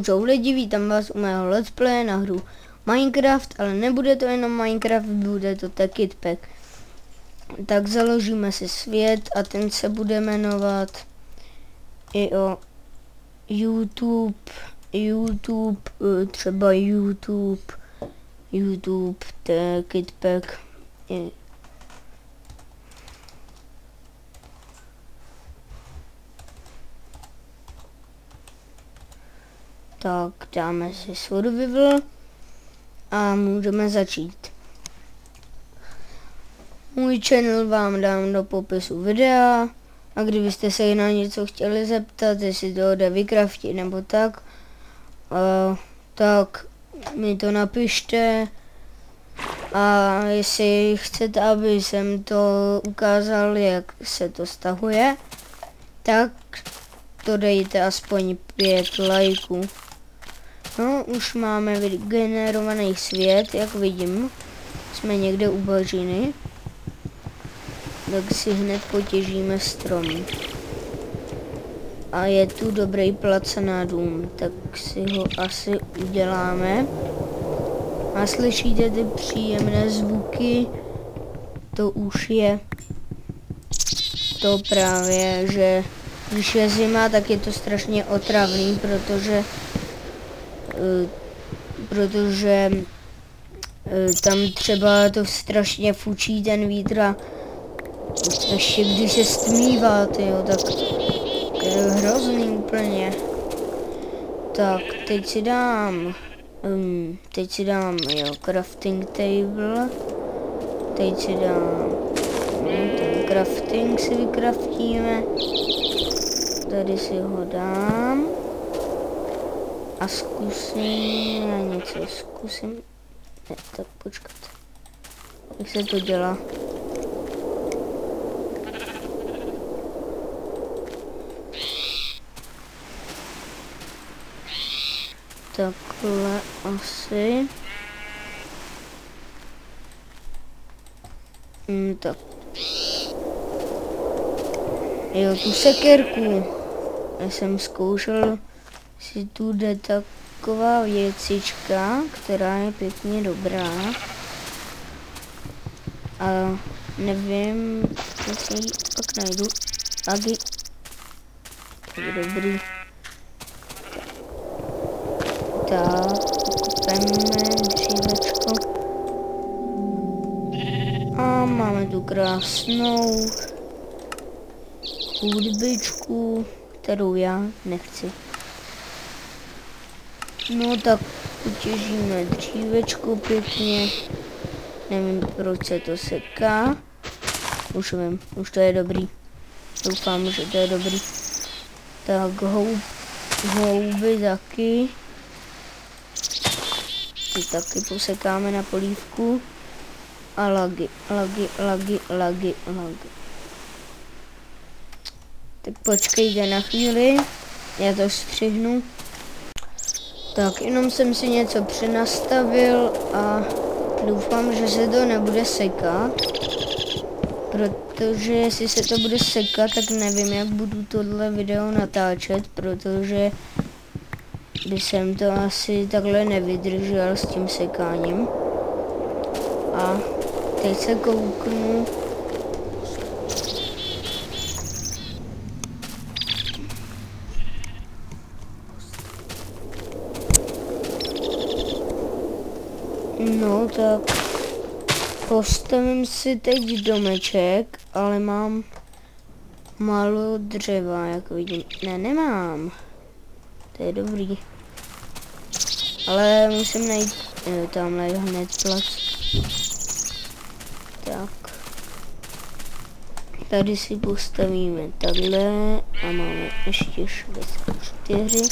Čau lidi, vítám vás u mého let's play na hru Minecraft, ale nebude to jenom Minecraft, bude to Techit Pack. Tak založíme si svět a ten se bude jmenovat i o YouTube, třeba YouTube Techit Pack. Tak dáme si survival a můžeme začít. Můj channel vám dám do popisu videa a kdybyste se na něco chtěli zeptat, jestli to jde vykraftit nebo tak, tak mi to napište a jestli chcete, aby jsem to ukázal, jak se to stahuje, tak to dejte aspoň 5 lajků. No, už máme vygenerovaný svět, jak vidím. Jsme někde u bažiny. Tak si hned potěžíme strom. A je tu dobrý plac na dům, tak si ho asi uděláme. A slyšíte ty příjemné zvuky? To už je to právě, že když je zima, tak je to strašně otravný, protože tam třeba to strašně fučí ten vítr a ještě když se stmívá, tyjo, tak to je hrozný úplně. Tak, teď si dám, jo, crafting table, teď si dám, ten crafting si vykraftíme, tady si ho dám. A zkusím, já něco zkusím, ne, tak počkat, jak se to dělá. Takhle asi. Tak. Jo, tu sekerku. Já jsem zkoušel, si tu jde taková věcička, která je pěkně dobrá. A nevím, jestli ji pak najdu. Agi. To je dobrý. Tak, kupeme dřívečko. A máme tu krásnou hudbičku, kterou já nechci. No tak utěžíme dřívečko pěkně. Nevím, proč se to seká. Už vím, už to je dobrý. Doufám, že to je dobrý. Tak houby taky. Ty taky posekáme na polívku. A lagy. Tak počkejte na chvíli. Já to střihnu. Tak, jenom jsem si něco přenastavil a doufám, že se to nebude sekat. Protože jestli se to bude sekat, tak nevím, jak budu tohle video natáčet, protože by jsem to asi takhle nevydržel s tím sekáním. A teď se kouknu. No tak postavím si teď domeček, ale mám málo dřeva, jak vidím. Ne, nemám. To je dobrý. Ale musím najít tamhle hned plac. Tak. Tady si postavíme takhle a máme ještě 64.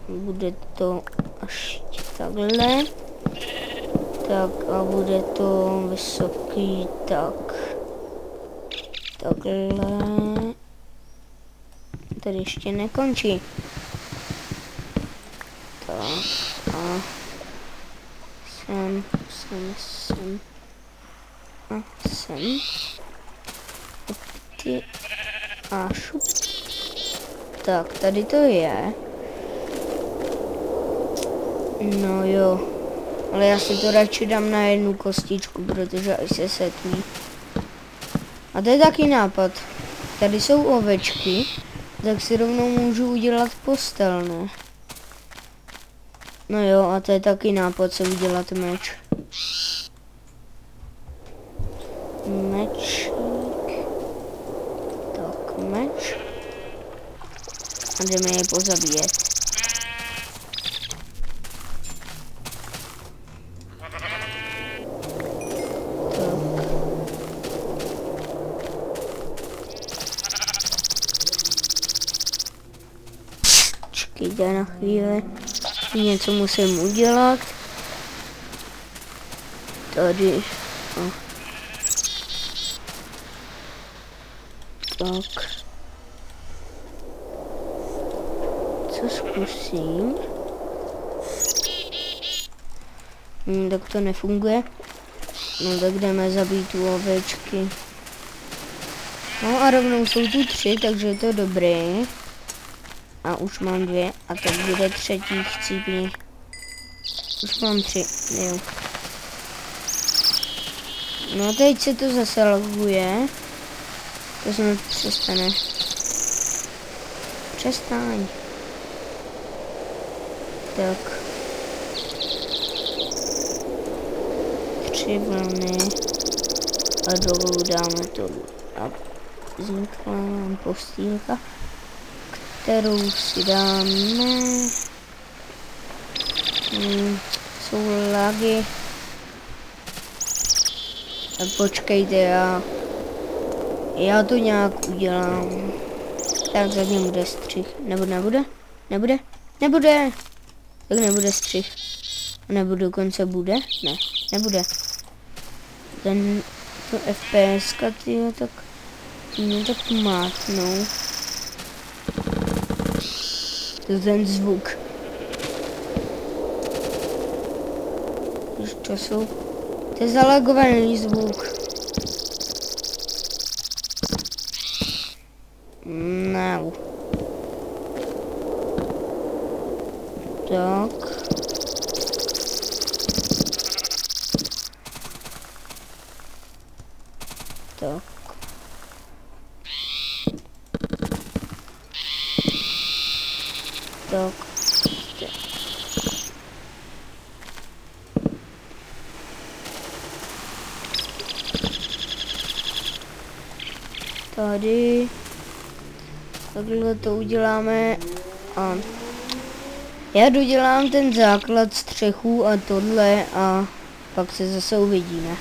Bude to až takhle. Tak a bude to vysoký tak. Takhle. Tady ještě nekončí. Tak a sem. A sem. A šup. Tak, tady to je. No jo, ale já si to radši dám na jednu kostičku, protože až se setví. A to je taky nápad. Tady jsou ovečky, tak si rovnou můžu udělat postel, ne? No jo, a to je taky nápad, co udělat meč. Mečík. Tak, meč. A jdeme je pozabíjet. Počkejte na chvíli. Něco musím udělat. Tady. Oh. Tak. Co zkusím? Tak to nefunguje. No tak jdeme zabít tu ovečky. No a rovnou jsou tu 3, takže je to dobrý. A už mám 2 a teď bude třetí chcípni. Už mám 3, jo. No teď se to zase laguje. To snad přestane. Přestaň. Tak. 3 vlny. A dolů dáme to. A vznikla nám postýlka, kterou si dáme. Jsou lagy. Tak počkejte, já to nějak udělám. Tak zatím bude střih. Nebo nebude? Nebude? Nebude! Tak nebude střih. Nebo dokonce bude? Ne, nebude. Ten to FPS-ka, tyjo, tak mě tak mátnou. To ten zvuk. Už to jsou... To je zalagovaný zvuk. No. Tak. Tak. Tak. Tady. Takhle to uděláme a já dodělám ten základ střechu a tohle a pak se zase uvidíme.